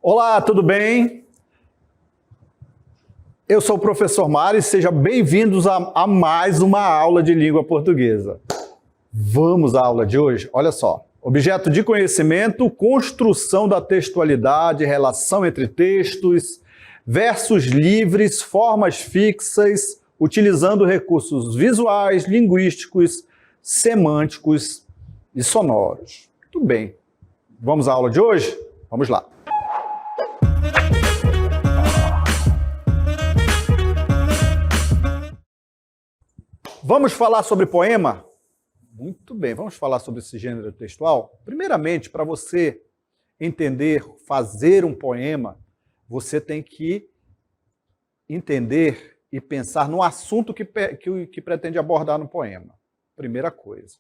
Olá, tudo bem? Eu sou o professor Mário e sejam bem-vindos a mais uma aula de língua portuguesa. Vamos à aula de hoje? Olha só. Objeto de conhecimento, construção da textualidade, relação entre textos, versos livres, formas fixas, utilizando recursos visuais, linguísticos, semânticos e sonoros. Tudo bem. Vamos à aula de hoje? Vamos lá. Vamos falar sobre poema? Muito bem, vamos falar sobre esse gênero textual? Primeiramente, para você entender, fazer um poema, você tem que entender e pensar no assunto que pretende abordar no poema. Primeira coisa.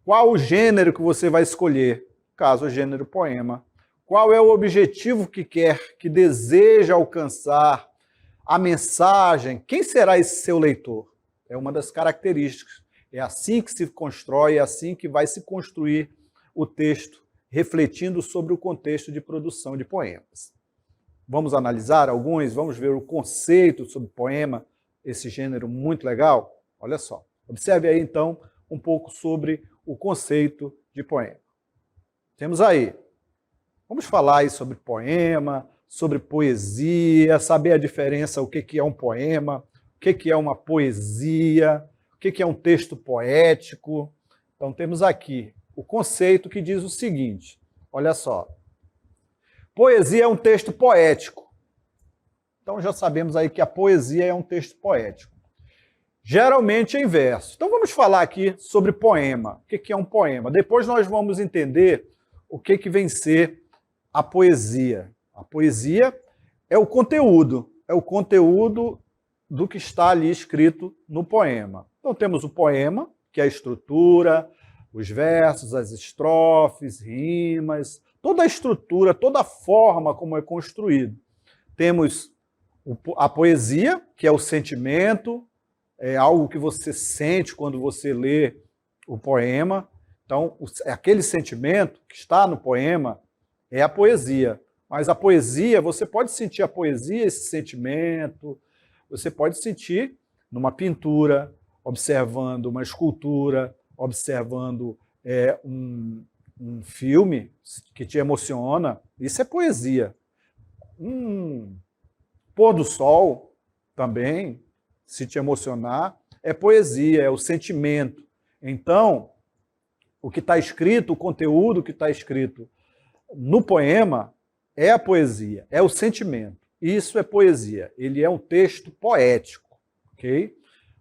Qual o gênero que você vai escolher? Caso o gênero poema. Qual é o objetivo que quer, que deseja alcançar? A mensagem? Quem será esse seu leitor? É uma das características. É assim que se constrói, é assim que vai se construir o texto, refletindo sobre o contexto de produção de poemas. Vamos analisar alguns, vamos ver o conceito sobre poema, esse gênero muito legal? Olha só, observe aí então um pouco sobre o conceito de poema. Temos aí, vamos falar aí sobre poema, sobre poesia, saber a diferença, o que é um poema, o que é uma poesia, o que é um texto poético. Então temos aqui o conceito que diz o seguinte, olha só. Poesia é um texto poético. Então já sabemos aí que a poesia é um texto poético. Geralmente em verso. Então vamos falar aqui sobre poema. O que é um poema? Depois nós vamos entender o que vem ser a poesia. A poesia é o conteúdo do que está ali escrito no poema. Então temos o poema, que é a estrutura, os versos, as estrofes, rimas, toda a estrutura, toda a forma como é construído. Temos a poesia, que é o sentimento, é algo que você sente quando você lê o poema. Então, aquele sentimento que está no poema é a poesia. Mas a poesia, você pode sentir a poesia, esse sentimento, você pode sentir numa pintura, observando uma escultura, observando um filme que te emociona. Isso é poesia. Pôr do sol também, se te emocionar, é poesia, é o sentimento. Então, o que está escrito, o conteúdo que está escrito no poema é a poesia, é o sentimento. Isso é poesia, ele é um texto poético, ok?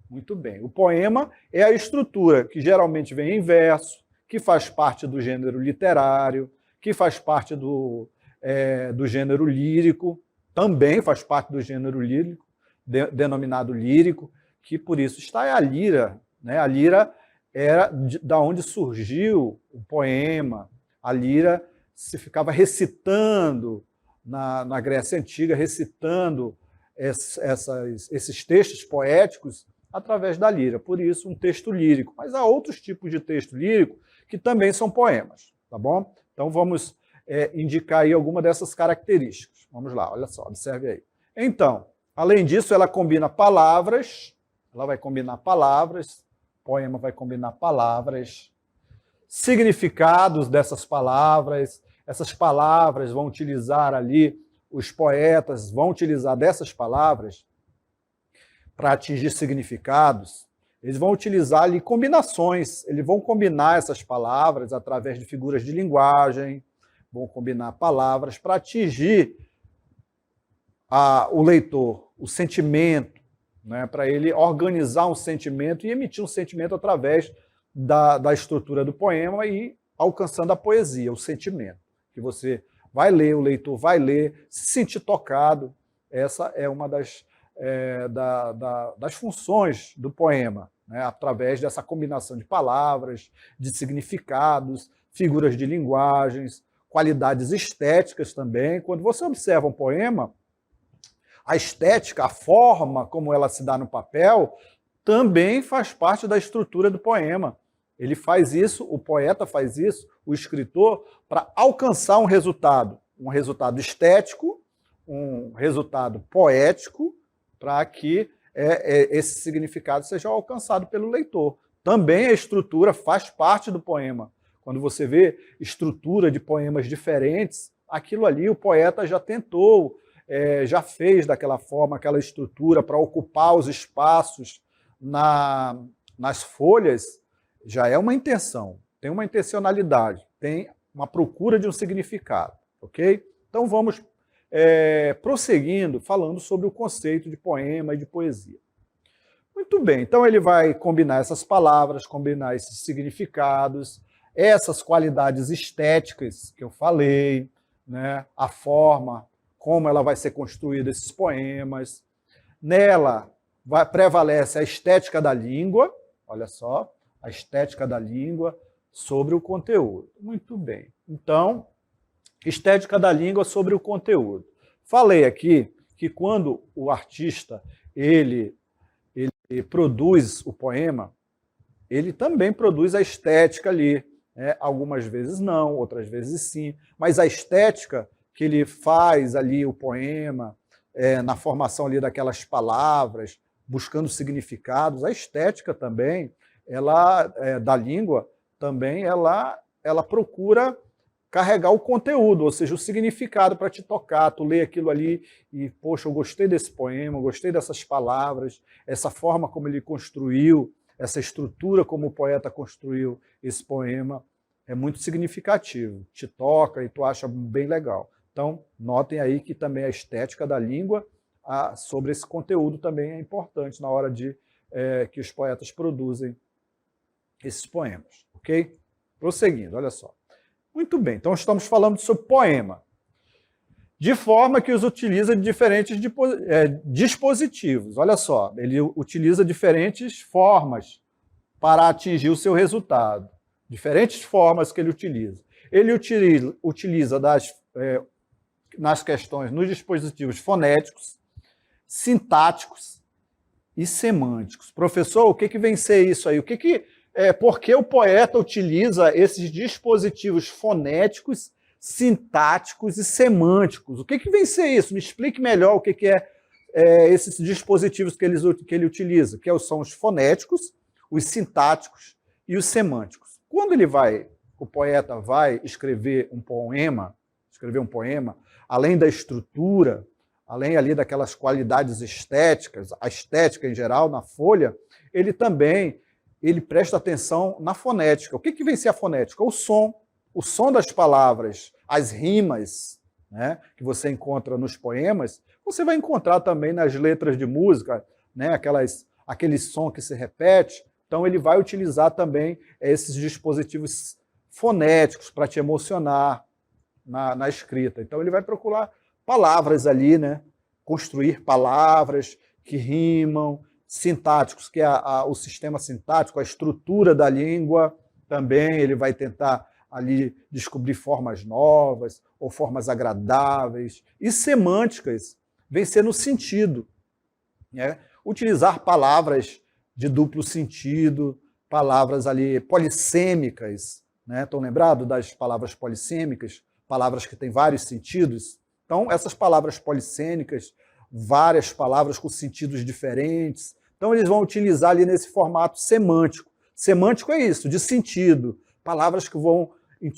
Muito bem. O poema é a estrutura que geralmente vem em verso, que faz parte do gênero literário, que faz parte do gênero lírico, também faz parte do gênero lírico, denominado lírico, que por isso está a lira. Né? A lira era da onde surgiu o poema. A lira se ficava recitando na Grécia Antiga, recitando esses textos poéticos através da lira. Por isso, um texto lírico. Mas há outros tipos de texto lírico que também são poemas, tá bom? Então, vamos indicar aí alguma dessas características. Vamos lá, olha só, observe aí. Então, além disso, ela combina palavras, ela vai combinar palavras, o poema vai combinar palavras, significados dessas palavras, essas palavras vão utilizar ali, os poetas vão utilizar dessas palavras para atingir significados, eles vão utilizar ali combinações, eles vão combinar essas palavras através de figuras de linguagem, vão combinar palavras para atingir o leitor, o sentimento, né, para ele organizar um sentimento e emitir um sentimento através da estrutura do poema e alcançando a poesia, o sentimento. Que você vai ler, o leitor vai ler, se sentir tocado. Essa é uma das funções do poema, né, através dessa combinação de palavras, de significados, figuras de linguagens, qualidades estéticas também. Quando você observa um poema, a estética, a forma como ela se dá no papel, também faz parte da estrutura do poema. Ele faz isso, o poeta faz isso, o escritor, para alcançar um resultado estético, um resultado poético, para que esse significado seja alcançado pelo leitor. Também a estrutura faz parte do poema. Quando você vê estrutura de poemas diferentes, aquilo ali o poeta já tentou, já fez daquela forma, aquela estrutura para ocupar os espaços nas folhas, já é uma intenção, tem uma intencionalidade, tem uma procura de um significado, ok? Então vamos prosseguindo, falando sobre o conceito de poema e de poesia. Muito bem, então ele vai combinar essas palavras, combinar esses significados, essas qualidades estéticas que eu falei, né? A forma, como ela vai ser construída, esses poemas. Nela prevalece a estética da língua, olha só, a estética da língua sobre o conteúdo. Muito bem. Então, estética da língua sobre o conteúdo. Falei aqui que quando o artista ele produz o poema, ele também produz a estética ali. Algumas vezes não, outras vezes sim. Mas a estética que ele faz ali, o poema, na formação ali daquelas palavras, buscando significados, a estética também, da língua, também ela procura carregar o conteúdo, ou seja, o significado para te tocar, tu lê aquilo ali e, poxa, eu gostei desse poema, eu gostei dessas palavras, essa forma como ele construiu, essa estrutura como o poeta construiu esse poema, é muito significativo, te toca e tu acha bem legal. Então, notem aí que também a estética da língua sobre esse conteúdo também é importante na hora de que os poetas produzem esses poemas, ok? Prosseguindo, olha só. Muito bem, então estamos falando sobre poema, de forma que os utiliza de diferentes dispositivos. Olha só, ele utiliza diferentes formas para atingir o seu resultado. Diferentes formas que ele utiliza. Ele utiliza nas questões, nos dispositivos fonéticos, sintáticos e semânticos. Professor, o que vem ser isso aí? Por que o poeta utiliza esses dispositivos fonéticos, sintáticos e semânticos? O que vem ser isso? Me explique melhor o que esses dispositivos que ele utiliza, que são os fonéticos, os sintáticos e os semânticos. Quando o poeta vai escrever um poema, além da estrutura, além ali daquelas qualidades estéticas, a estética em geral na folha, ele também presta atenção na fonética. O que vem ser a fonética? O som das palavras, as rimas, né, que você encontra nos poemas, você vai encontrar também nas letras de música, né, aquele som que se repete. Então ele vai utilizar também esses dispositivos fonéticos para te emocionar na escrita. Então ele vai procurar palavras ali, né, construir palavras que rimam, sintáticos, que é o sistema sintático, a estrutura da língua, também ele vai tentar ali descobrir formas novas ou formas agradáveis. E semânticas, vem ser no sentido, né? Utilizar palavras de duplo sentido, palavras ali polissêmicas, né? Estão lembrados das palavras polissêmicas? Palavras que têm vários sentidos. Então, essas palavras polissêmicas, várias palavras com sentidos diferentes. Então, eles vão utilizar ali nesse formato semântico. Semântico é isso, de sentido. Palavras que vão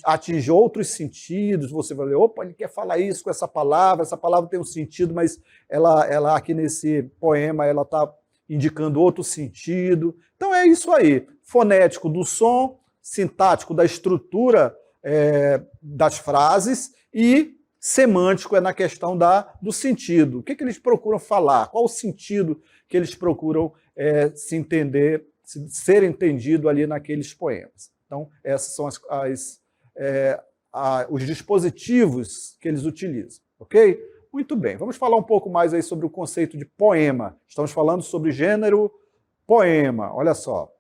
atingir outros sentidos. Você vai ler, opa, ele quer falar isso com essa palavra tem um sentido, mas ela aqui nesse poema, ela está indicando outro sentido. Então, é isso aí. Fonético do som, sintático da estrutura das frases e semântico é na questão do sentido. O que eles procuram falar? Qual o sentido que eles procuram se entender, ser entendido ali naqueles poemas? Então, esses são os dispositivos que eles utilizam, ok? Muito bem, vamos falar um pouco mais aí sobre o conceito de poema. Estamos falando sobre gênero poema, olha só.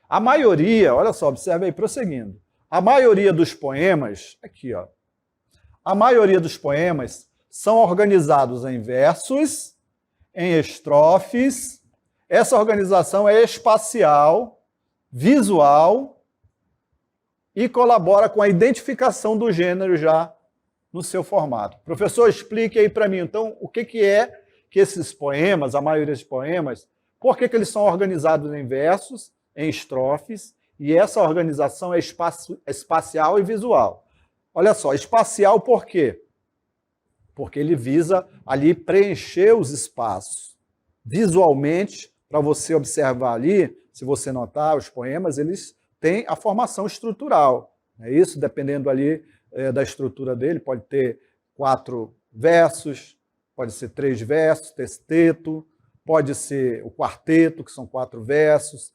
A maioria, olha só, observe aí, prosseguindo. A maioria dos poemas, aqui ó, a maioria dos poemas são organizados em versos, em estrofes. Essa organização é espacial, visual e colabora com a identificação do gênero já no seu formato. Professor, explique aí para mim, então, o que é que esses poemas, a maioria dos poemas, por que eles são organizados em versos, em estrofes, e essa organização é espacial e visual. Olha só, espacial por quê? Porque ele visa ali preencher os espaços. Visualmente, para você observar ali, se você notar, os poemas, eles têm a formação estrutural. É isso, dependendo ali da estrutura dele, pode ter 4 versos, pode ser 3 versos, terceto, pode ser o quarteto, que são 4 versos,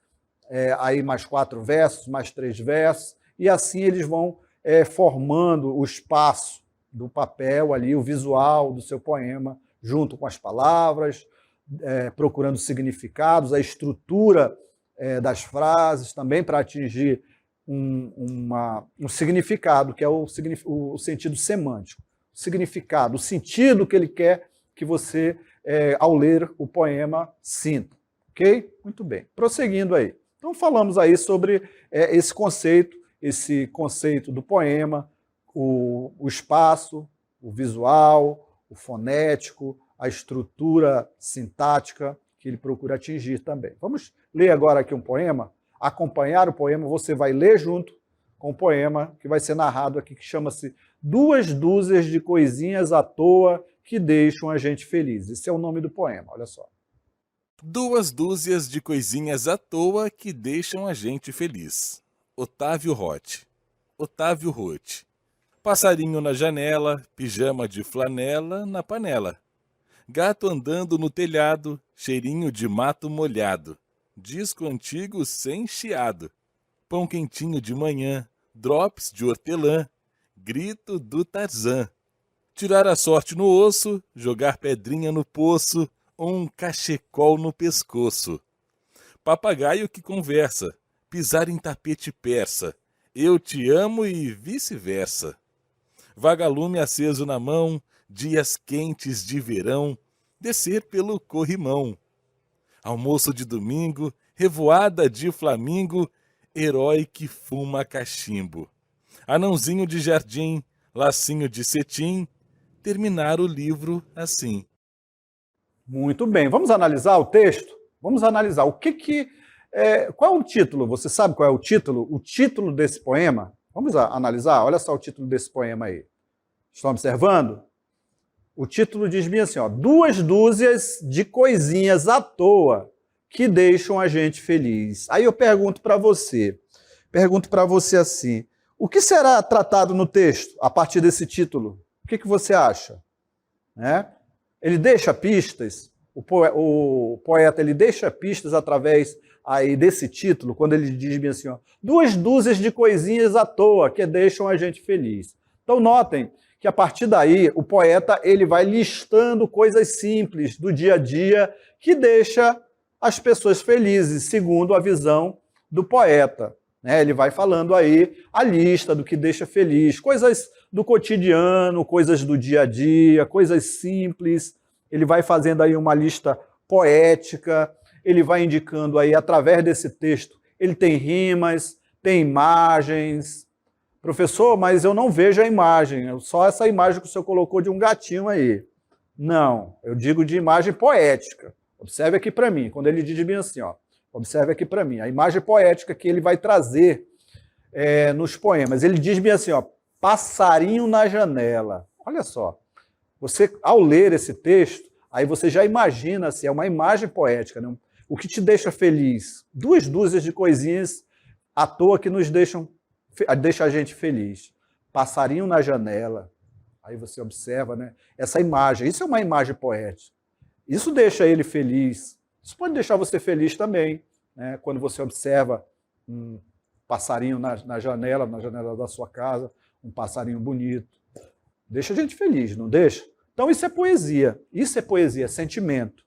aí mais 4 versos, mais 3 versos, e assim eles vão formando o espaço do papel ali, o visual do seu poema, junto com as palavras, procurando significados, a estrutura das frases, também para atingir um significado, que é o sentido semântico. O significado, o sentido que ele quer que você, ao ler o poema, sinta. Ok? Muito bem. Prosseguindo aí. Então, falamos aí sobre esse conceito do poema, o espaço, o visual, o fonético, a estrutura sintática que ele procura atingir também. Vamos ler agora aqui um poema, acompanhar o poema, você vai ler junto com o poema que vai ser narrado aqui, que chama-se 2 dúzias de coisinhas à toa que deixam a gente feliz. Esse é o nome do poema, olha só. 2 dúzias de coisinhas à toa que deixam a gente feliz. Otávio Roth. Otávio Roth. Passarinho na janela, pijama de flanela na panela. Gato andando no telhado, cheirinho de mato molhado. Disco antigo sem chiado. Pão quentinho de manhã, drops de hortelã. Grito do Tarzan. Tirar a sorte no osso, jogar pedrinha no poço, um cachecol no pescoço. Papagaio que conversa, pisar em tapete persa. Eu te amo e vice-versa. Vagalume aceso na mão, dias quentes de verão, descer pelo corrimão. Almoço de domingo, revoada de flamingo, herói que fuma cachimbo. Anãozinho de jardim, lacinho de cetim, terminar o livro assim. Muito bem, vamos analisar o texto? Vamos analisar qual é o título? Você sabe qual é o título? O título desse poema? Vamos analisar? Olha só o título desse poema aí. Estão observando? O título diz bem assim, ó, 2 dúzias de coisinhas à toa que deixam a gente feliz. Aí eu pergunto para você assim, o que será tratado no texto a partir desse título? O que você acha? Ele deixa pistas, o poeta ele deixa pistas através aí desse título, quando ele diz bem assim, ó, 2 dúzias de coisinhas à toa que deixam a gente feliz. Então notem que a partir daí o poeta ele vai listando coisas simples do dia a dia que deixa as pessoas felizes, segundo a visão do poeta. Ele vai falando aí a lista do que deixa feliz, coisas do cotidiano, coisas do dia a dia, coisas simples. Ele vai fazendo aí uma lista poética, ele vai indicando aí através desse texto, ele tem rimas, tem imagens. Professor, mas eu não vejo a imagem, só essa imagem que o senhor colocou de um gatinho aí. Não, eu digo de imagem poética. Observe aqui para mim, quando ele diz bem assim, ó, observe aqui para mim, a imagem poética que ele vai trazer nos poemas. Ele diz bem assim, ó, passarinho na janela. Olha só, você ao ler esse texto, aí você já imagina, assim, é uma imagem poética, né? O que te deixa feliz? 2 dúzias de coisinhas à toa que deixa a gente feliz. Passarinho na janela. Aí você observa, né, essa imagem. Isso é uma imagem poética. Isso deixa ele feliz. Isso pode deixar você feliz também, né, quando você observa um passarinho na janela da sua casa, um passarinho bonito. Deixa a gente feliz, não deixa? Então isso é poesia. Isso é poesia, é sentimento.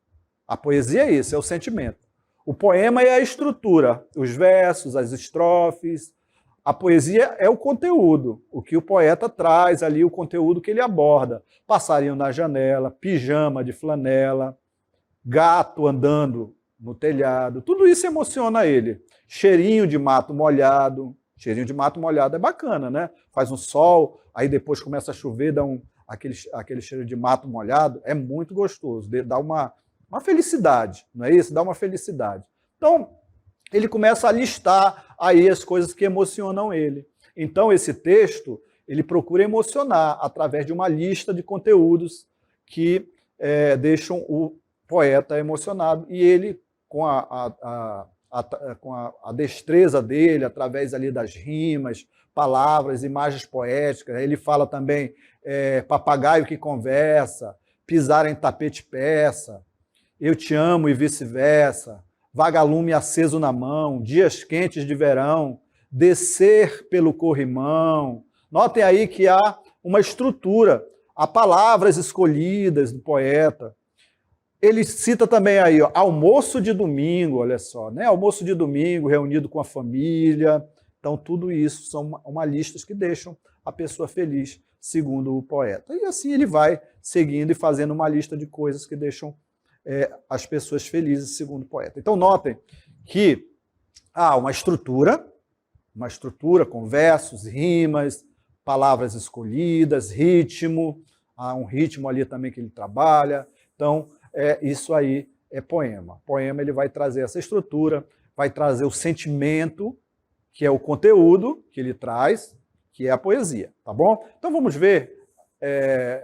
A poesia é isso, é o sentimento. O poema é a estrutura, os versos, as estrofes. A poesia é o conteúdo, o que o poeta traz ali, o conteúdo que ele aborda. Passarinho na janela, pijama de flanela, gato andando no telhado, tudo isso emociona ele. Cheirinho de mato molhado é bacana, né? Faz um sol, aí depois começa a chover, dá aquele cheiro de mato molhado, é muito gostoso, dá uma felicidade, não é isso? Dá uma felicidade. Então, ele começa a listar aí as coisas que emocionam ele. Então, esse texto, ele procura emocionar através de uma lista de conteúdos que deixam o poeta emocionado. E ele, com a destreza dele, através ali das rimas, palavras, imagens poéticas, ele fala também papagaio que conversa, pisar em tapete peça, eu te amo e vice-versa, vagalume aceso na mão, dias quentes de verão, descer pelo corrimão. Notem aí que há uma estrutura, há palavras escolhidas do poeta. Ele cita também aí, ó, almoço de domingo, olha só, né? Almoço de domingo, reunido com a família. Então, tudo isso são uma listas que deixam a pessoa feliz, segundo o poeta. E assim ele vai seguindo e fazendo uma lista de coisas que deixam as pessoas felizes, segundo o poeta. Então, notem que há uma estrutura com versos, rimas, palavras escolhidas, ritmo, há um ritmo ali também que ele trabalha. Então, isso aí é poema. Poema ele vai trazer essa estrutura, vai trazer o sentimento, que é o conteúdo que ele traz, que é a poesia, tá bom? Então vamos ver,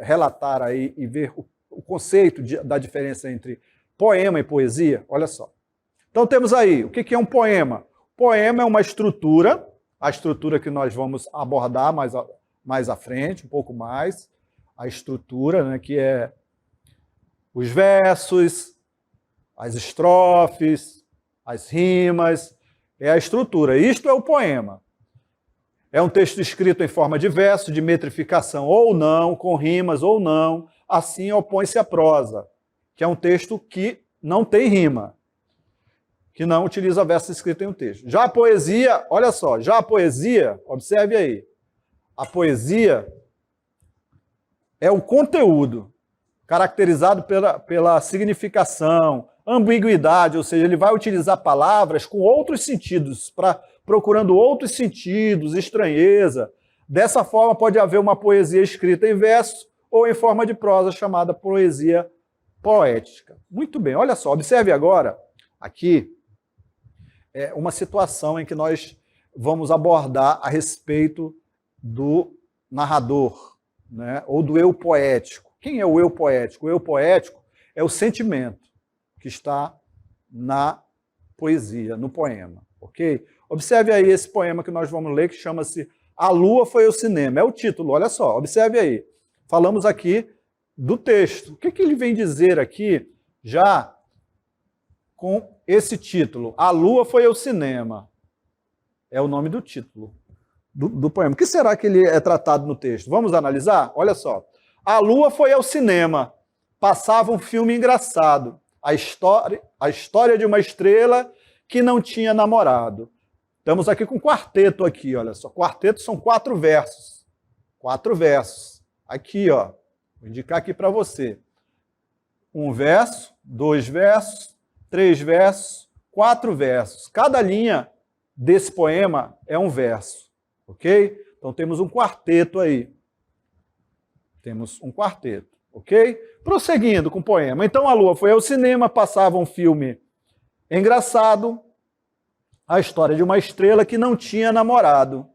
relatar aí e ver o conceito da diferença entre poema e poesia. Olha só. Então temos aí, o que é um poema? Poema é uma estrutura, a estrutura que nós vamos abordar mais à frente, um pouco mais, a estrutura, né, que é os versos, as estrofes, as rimas, é a estrutura. Isto é o poema. É um texto escrito em forma de verso, de metrificação ou não, com rimas ou não. Assim opõe-se a prosa, que é um texto que não tem rima, que não utiliza verso escrito em um texto. Já a poesia, olha só, observe aí, a poesia é o conteúdo, caracterizado pela significação, ambiguidade, ou seja, ele vai utilizar palavras com outros sentidos, procurando outros sentidos, estranheza. Dessa forma, pode haver uma poesia escrita em verso ou em forma de prosa, chamada poesia poética. Muito bem, olha só, observe agora, aqui, uma situação em que nós vamos abordar a respeito do narrador, né, ou do eu poético. Quem é o eu poético? O eu poético é o sentimento que está na poesia, no poema, ok? Observe aí esse poema que nós vamos ler, que chama-se A Lua Foi ao Cinema. É o título, olha só, observe aí. Falamos aqui do texto. O que ele vem dizer aqui, já com esse título? A Lua Foi ao Cinema. É o nome do título do poema. O que será que ele é tratado no texto? Vamos analisar? Olha só. A Lua foi ao cinema. Passava um filme engraçado. A história de uma estrela que não tinha namorado. Estamos aqui com um quarteto aqui, olha só. Quarteto são 4 versos. 4 versos. Aqui, ó. Vou indicar aqui para você. 1 verso, 2 versos, 3 versos, 4 versos. Cada linha desse poema é um verso, ok? Então temos um quarteto aí. Temos um quarteto, ok? Prosseguindo com o poema. Então a Lua foi ao cinema, passava um filme engraçado, a história de uma estrela que não tinha namorado.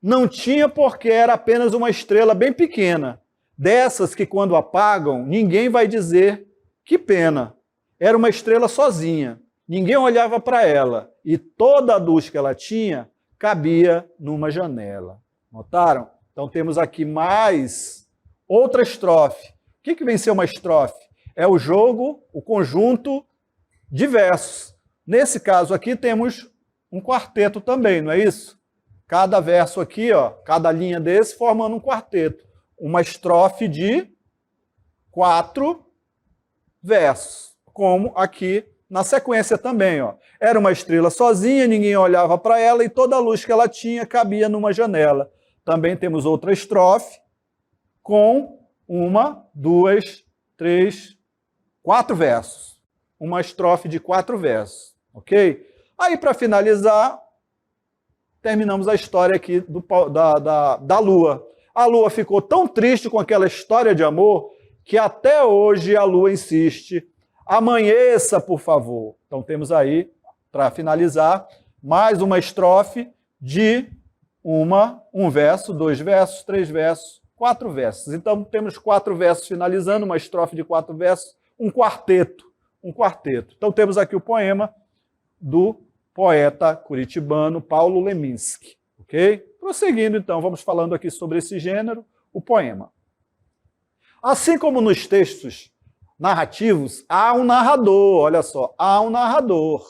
Não tinha porque era apenas uma estrela bem pequena, dessas que quando apagam, ninguém vai dizer que pena. Era uma estrela sozinha, ninguém olhava para ela, e toda a luz que ela tinha cabia numa janela. Notaram? Então temos aqui mais outra estrofe. O que vem ser uma estrofe? É o jogo, o conjunto de versos. Nesse caso aqui temos um quarteto também, não é isso? Cada verso aqui, ó, cada linha desse formando um quarteto. Uma estrofe de 4 versos, como aqui na sequência também, ó. Era uma estrela sozinha, ninguém olhava para ela e toda a luz que ela tinha cabia numa janela. Também temos outra estrofe com 1, 2, 3, 4 versos. Uma estrofe de 4 versos, ok? Aí, para finalizar, terminamos a história aqui da Lua. A Lua ficou tão triste com aquela história de amor que até hoje a Lua insiste: amanheça, por favor. Então temos aí, para finalizar, mais uma estrofe de um verso, 2 versos, 3 versos, 4 versos. Então temos 4 versos finalizando, uma estrofe de 4 versos, um quarteto. Então temos aqui o poema do poeta curitibano Paulo Leminski, ok? Prosseguindo então, vamos falando aqui sobre esse gênero, o poema. Assim como nos textos narrativos, há um narrador, olha só, há um narrador.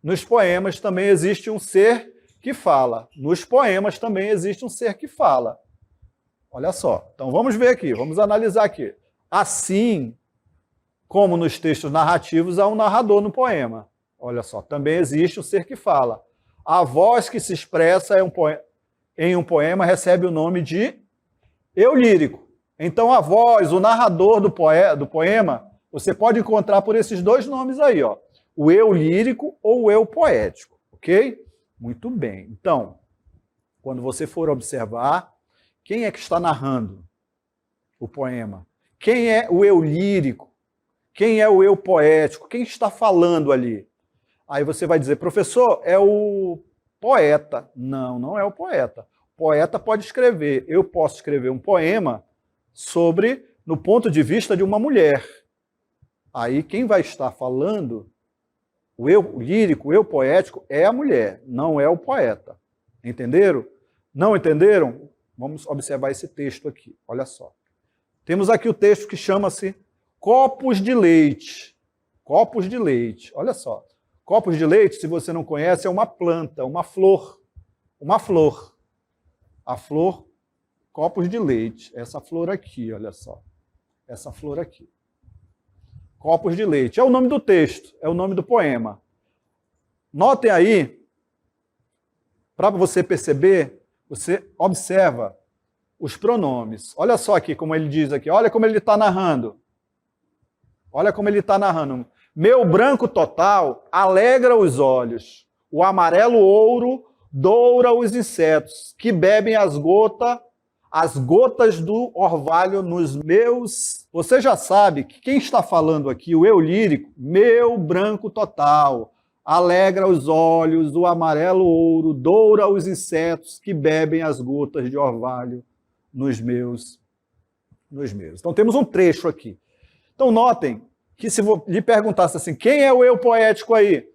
Nos poemas também existe um ser que fala. Nos poemas também existe um ser que fala. Olha só, então vamos ver aqui, vamos analisar aqui. Assim como nos textos narrativos, há um narrador no poema. Olha só, também existe um ser que fala. A voz que se expressa em um poema recebe o nome de eu lírico. Então a voz, o narrador do poema, você pode encontrar por esses dois nomes aí, ó. O eu lírico ou o eu poético, ok? Muito bem. Então, quando você for observar, quem é que está narrando o poema? Quem é o eu lírico? Quem é o eu poético? Quem está falando ali? Aí você vai dizer, professor, é o poeta. Não, não é o poeta. O poeta pode escrever. Eu posso escrever um poema no ponto de vista de uma mulher. Aí quem vai estar falando, o eu lírico, o eu poético, é a mulher, não é o poeta. Entenderam? Não entenderam? Vamos observar esse texto aqui, olha só. Temos aqui o texto que chama-se Copos de Leite. Copos de leite, olha só. Copos de leite, se você não conhece, é uma planta, uma flor. Uma flor. A flor, copos de leite. Essa flor aqui, olha só. Essa flor aqui. Copos de leite. É o nome do texto, é o nome do poema. Notem aí, para você perceber, você observa os pronomes. Olha só aqui como ele diz aqui, olha como ele está narrando. Olha como ele está narrando. Meu branco total alegra os olhos, o amarelo ouro doura os insetos, que bebem as gotas do orvalho nos meus... Você já sabe que quem está falando aqui, o eu lírico, meu branco total, alegra os olhos, o amarelo ouro doura os insetos, que bebem as gotas de orvalho nos meus. Então temos um trecho aqui. Então notem que se lhe perguntasse assim, quem é o eu poético aí?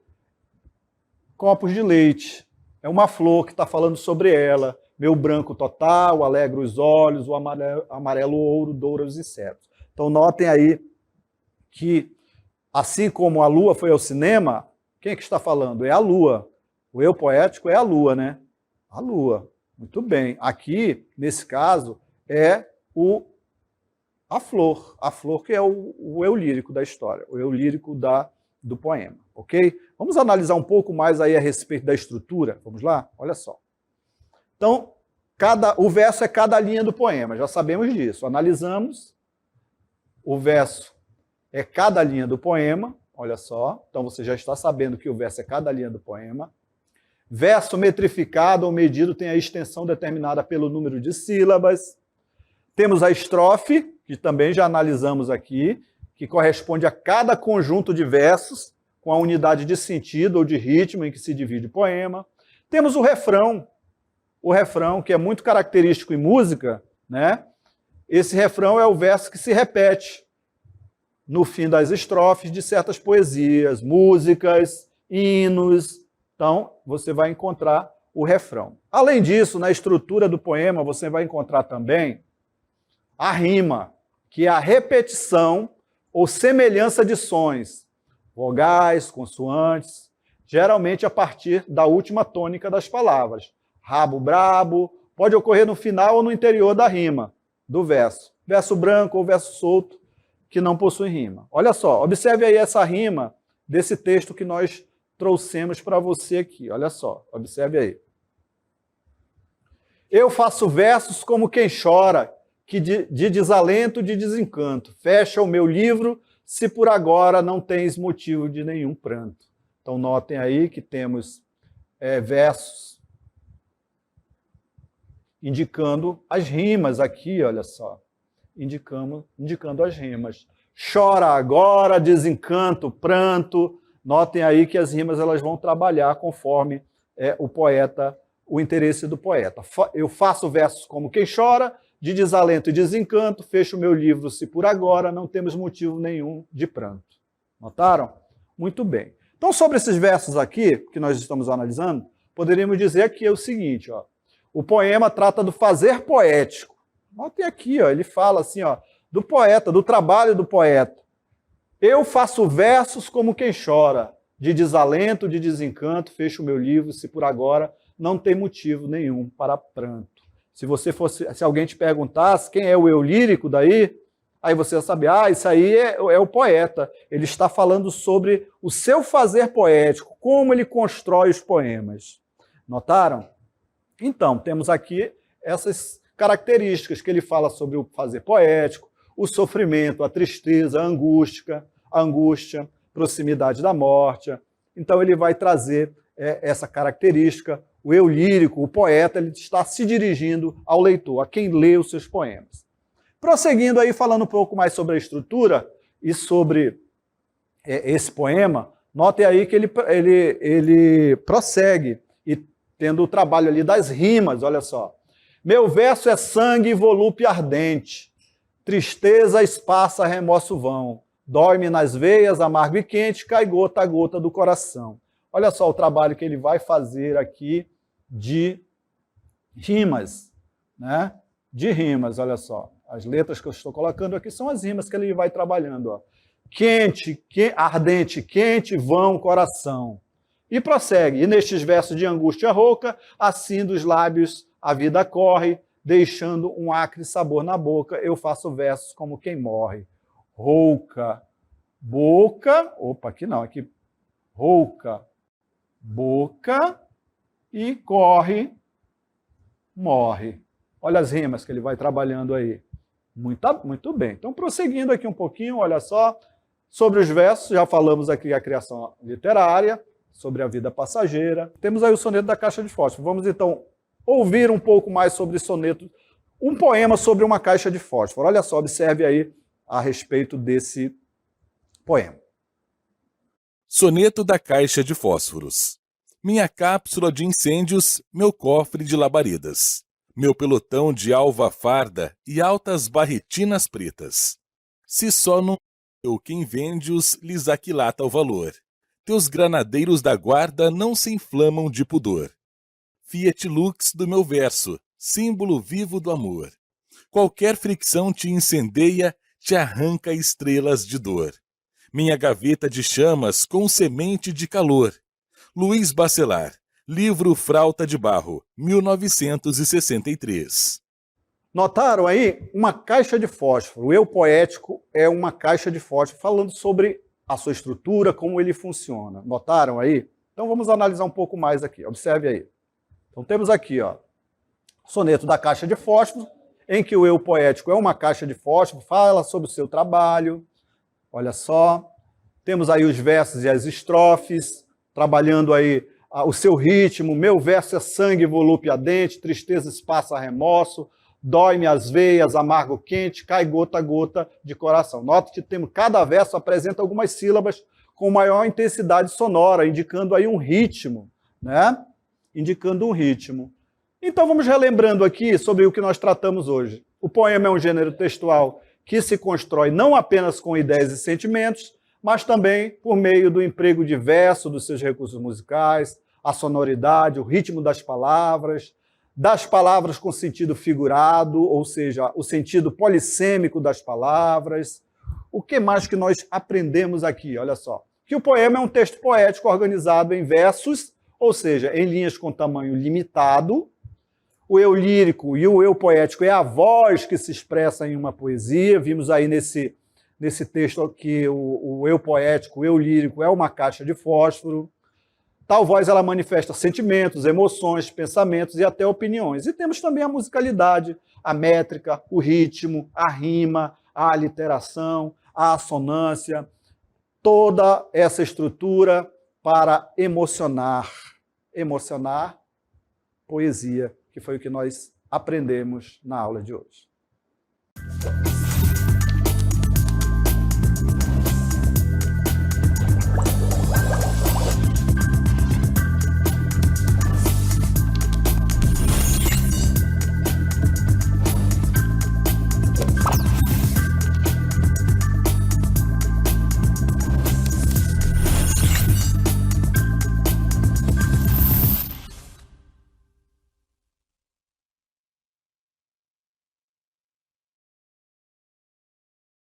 Copos de leite. É uma flor que está falando sobre ela. Meu branco total, alegra os olhos, o amarelo ouro doura os insetos. Então notem aí que, assim como a lua foi ao cinema, quem é que está falando? É a lua. O eu poético é a lua, né? A lua. Muito bem. Aqui, nesse caso, é a flor que é o eu lírico da história, o eu lírico do poema, ok? Vamos analisar um pouco mais aí a respeito da estrutura, vamos lá? Olha só. Então, o verso é cada linha do poema, já sabemos disso. Analisamos, o verso é cada linha do poema, olha só. Então você já está sabendo que o verso é cada linha do poema. Verso metrificado ou medido tem a extensão determinada pelo número de sílabas. Temos a estrofe, que também já analisamos aqui, que corresponde a cada conjunto de versos, com a unidade de sentido ou de ritmo em que se divide o poema. Temos o refrão que é muito característico em música, né? Esse refrão é o verso que se repete no fim das estrofes de certas poesias, músicas, hinos. Então, você vai encontrar o refrão. Além disso, na estrutura do poema, você vai encontrar também a rima, que é a repetição ou semelhança de sons, vogais, consoantes, geralmente a partir da última tônica das palavras. Rabo brabo, pode ocorrer no final ou no interior da rima, do verso. Verso branco ou verso solto, que não possui rima. Olha só, observe aí essa rima desse texto que nós trouxemos para você aqui. Olha só, observe aí. Eu faço versos como quem chora, que de desalento, de desencanto. Fecha o meu livro, se por agora não tens motivo de nenhum pranto. Então, notem aí que temos versos indicando as rimas aqui, olha só. Indicando as rimas. Chora agora, desencanto, pranto. Notem aí que as rimas elas vão trabalhar conforme o interesse do poeta. Eu faço versos como quem chora, de desalento e desencanto, fecho o meu livro se por agora não temos motivo nenhum de pranto. Notaram? Muito bem. Então, sobre esses versos aqui, que nós estamos analisando, poderíamos dizer que é o seguinte, ó, o poema trata do fazer poético. Notem aqui, ó, ele fala assim, ó, do poeta, do trabalho do poeta. Eu faço versos como quem chora, de desalento, de desencanto, fecho o meu livro se por agora não tem motivo nenhum para pranto. Se alguém te perguntasse quem é o eu lírico daí, aí você vai saber, isso aí é o poeta. Ele está falando sobre o seu fazer poético, como ele constrói os poemas. Notaram? Então, temos aqui essas características que ele fala sobre o fazer poético, o sofrimento, a tristeza, a angústia, proximidade da morte. Então, ele vai trazer essa característica. O eu lírico, o poeta, ele está se dirigindo ao leitor, a quem lê os seus poemas. Prosseguindo aí, falando um pouco mais sobre a estrutura e sobre esse poema, notem aí que ele prossegue, e tendo o trabalho ali das rimas, olha só. Meu verso é sangue e volúpia ardente, tristeza esparsa, remorso vão, dói-me nas veias, amargo e quente, cai gota a gota do coração. Olha só o trabalho que ele vai fazer aqui de rimas, né? De rimas, olha só. As letras que eu estou colocando aqui são as rimas que ele vai trabalhando, ó. Quente, ardente, quente, vão, coração. E prossegue. E nestes versos de angústia rouca, assim dos lábios a vida corre, deixando um acre sabor na boca, eu faço versos como quem morre. Rouca, boca, opa, aqui não, aqui, rouca, boca e corre, morre. Olha as rimas que ele vai trabalhando aí. Muito bem. Então, prosseguindo aqui um pouquinho, olha só, sobre os versos, já falamos aqui a criação literária, sobre a vida passageira. Temos aí o soneto da caixa de fósforo. Vamos, então, ouvir um pouco mais sobre soneto, um poema sobre uma caixa de fósforo. Olha só, observe aí a respeito desse poema. Soneto da caixa de fósforos. Minha cápsula de incêndios, meu cofre de labaredas. Meu pelotão de alva farda e altas barretinas pretas. Se só não eu quem vende-os lhes aquilata o valor. Teus granadeiros da guarda não se inflamam de pudor. Fiat lux do meu verso, símbolo vivo do amor. Qualquer fricção te incendeia, te arranca estrelas de dor. Minha gaveta de chamas com semente de calor. Luiz Bacelar, livro Frauta de Barro, 1963. Notaram aí? Uma caixa de fósforo. O eu poético é uma caixa de fósforo, falando sobre a sua estrutura, como ele funciona. Notaram aí? Então vamos analisar um pouco mais aqui. Observe aí. Então temos aqui, ó, soneto da caixa de fósforo, em que o eu poético é uma caixa de fósforo, fala sobre o seu trabalho. Olha só. Temos aí os versos e as estrofes, trabalhando aí o seu ritmo. Meu verso é sangue, volúpia dente, tristeza esparsa, remorso, dói-me as veias, amargo quente, cai gota a gota de coração. Nota que cada verso apresenta algumas sílabas com maior intensidade sonora, indicando aí um ritmo, né? Indicando um ritmo. Então vamos relembrando aqui sobre o que nós tratamos hoje. O poema é um gênero textual que se constrói não apenas com ideias e sentimentos, mas também por meio do emprego diverso dos seus recursos musicais, a sonoridade, o ritmo das palavras com sentido figurado, ou seja, o sentido polissêmico das palavras. O que mais que nós aprendemos aqui? Olha só. Que o poema é um texto poético organizado em versos, ou seja, em linhas com tamanho limitado. O eu lírico e o eu poético é a voz que se expressa em uma poesia. Vimos aí nesse texto que o eu poético, o eu lírico é uma caixa de fósforo. Tal voz ela manifesta sentimentos, emoções, pensamentos e até opiniões. E temos também a musicalidade, a métrica, o ritmo, a rima, a aliteração, a assonância, toda essa estrutura para emocionar poesia, que foi o que nós aprendemos na aula de hoje.